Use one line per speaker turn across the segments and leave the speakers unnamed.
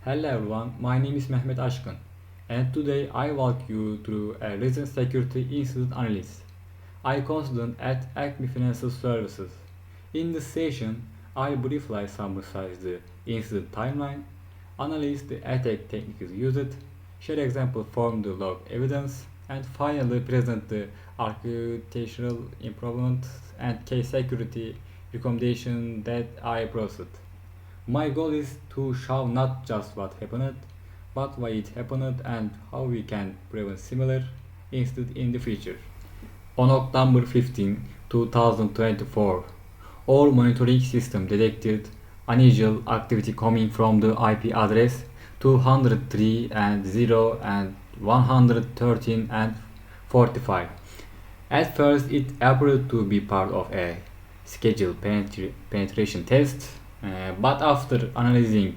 Hello everyone, my name is Mehmet Aşkın, and today I walk you through a recent security incident analysis I conducted at Acme Financial Services. In this session, I briefly summarize the incident timeline, analyze the attack techniques used, share example from the log evidence, and finally present the architectural improvement and case security recommendation that I processed. My goal is to show not just what happened, but why it happened and how we can prevent similar incidents in the future. On October 15, 2024, our monitoring system detected unusual activity coming from the IP address 203 and 0 and 113 and 45. At first, it appeared to be part of a scheduled penetration test, but after analyzing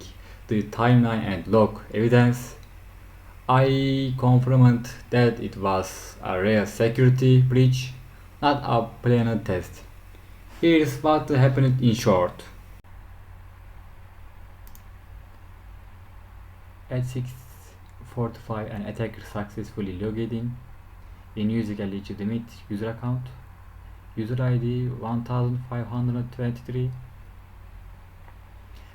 the timeline and log evidence, I confirmed that it was a real security breach, not a planned test. Here's what happened in short. At 6:45, an attacker successfully logged in using a legitimate user account, user ID 1523,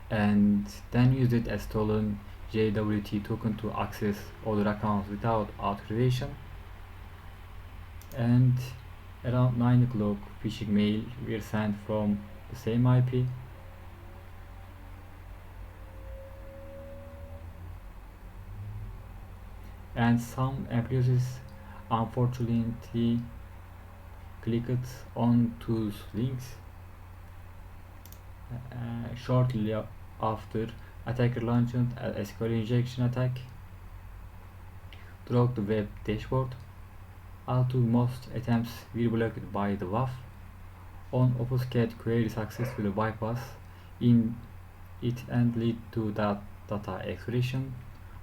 and then used a stolen JWT token to access other accounts without authorization. And around 9 o'clock, phishing mail were sent from the same IP. And some employees unfortunately clicked on those links. Shortly after, attacker launched a SQL injection attack, broke the web dashboard. Although most attempts were blocked by the WAF, on obfuscate query successfully bypass in it and lead to that data extraction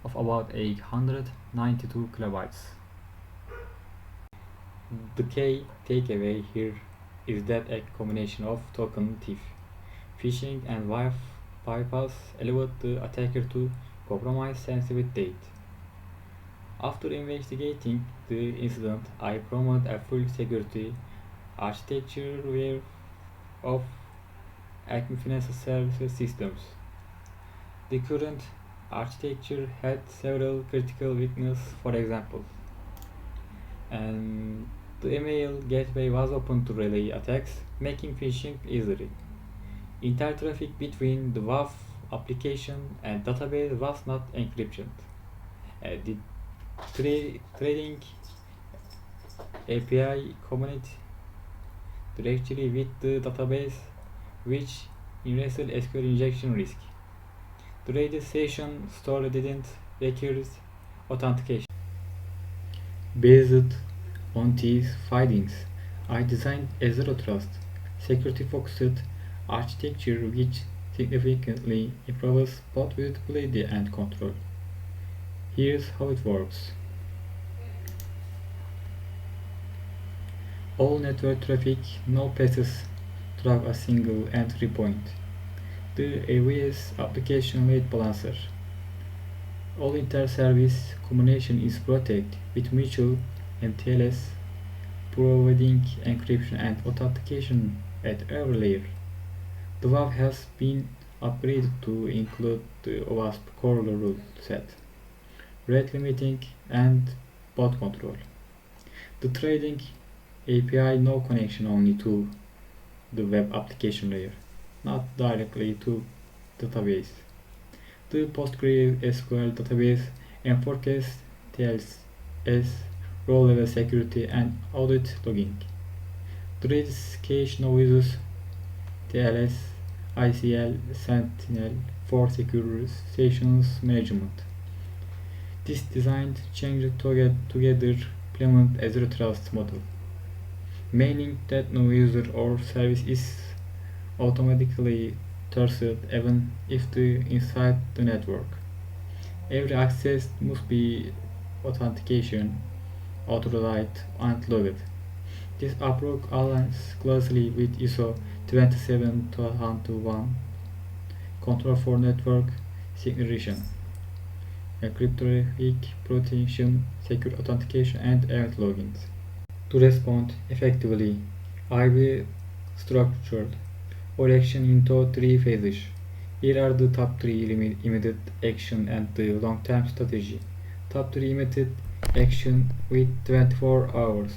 of about 892 kilobytes. The key takeaway here is that a combination of token thief, phishing, and WAF bypass allowed the attacker to compromise sensitive data. After investigating the incident, I promoted a full security architecture review of Acme Financial Services systems. The current architecture had several critical weaknesses, for example, and the email gateway was open to relay attacks, making phishing easier. Intertraffic between the WAF application and database was not encrypted. The trading API community directly with the database, which increased SQL injection risk. The raid session store didn't require authentication. Based on these findings, I designed a zero trust, security focused architecture which significantly improves both visibility and control. Here's how it works. All network traffic now passes through a single entry point, the AWS application load balancer. All inter-service communication is protected with mutual MTLS, providing encryption and authentication at every layer. The WAF has been upgraded to include the OWASP core rule set, rate limiting, and bot control. The trading API no connection only to the web application layer, not directly to database. The PostgreSQL database enforces TLS, role level security, and audit logging. The Redis cache now uses TLS, ICL, Sentinel for secure sessions management. This design change together implement a zero trust model, meaning that no user or service is automatically trusted even if the inside the network. Every access must be authentication, authorized, and logged. This approach aligns closely with ISO 27001 control for network segregation. cryptographic protection, secure authentication, and event logins. To respond effectively, IB structured our action into three phases. Here are the top three immediate action and the long-term strategy. Top 3 immediate action with 24 hours.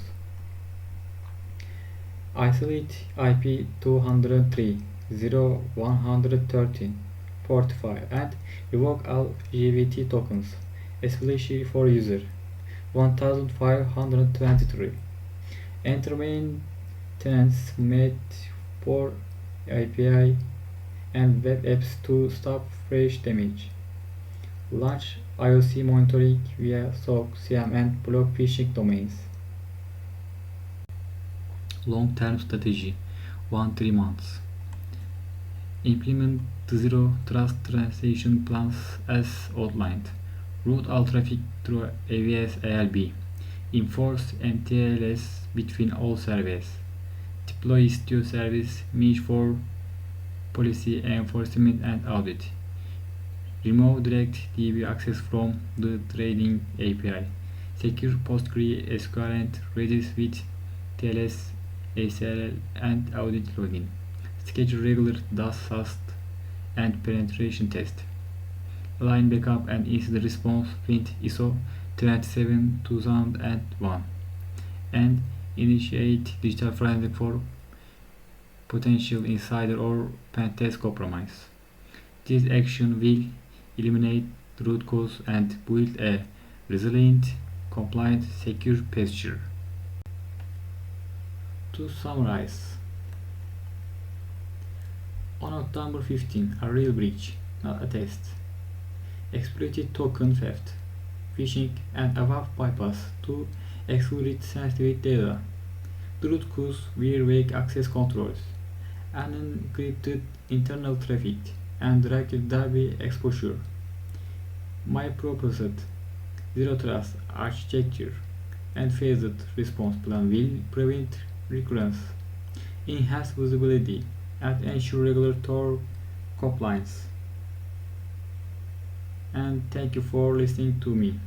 Isolate IP 203.0.113.45 and revoke all GBT tokens, especially for user 1523. Enter maintenance made for API and web apps to stop fresh damage. Launch IOC monitoring via SOC, CM and block phishing domains. Long-term strategy 1-3 months. Implement the zero trust transaction plans as outlined. Route all traffic through AWS ALB. Enforce MTLS between all services. Deploy Istio service mesh for policy enforcement and audit. Remove direct DB access from the trading API. Secure PostgreSQL and Redis with TLS, ACL and audit login. Schedule regular DAS, SAST and penetration test. Align backup and incident response with ISO 27001. And initiate digital forensic for potential insider or pentest compromise. This action will eliminate root cause and build a resilient, compliant, secure posture. To summarize, on October 15, a real breach, not a test, exploited token theft, phishing, and above bypass to exploit sensitive data. The root cause were weak access controls, unencrypted internal traffic, and direct DB exposure. My proposed zero trust architecture and phased response plan will prevent recurrence, enhance visibility, and ensure regulatory compliance. And thank you for listening to me.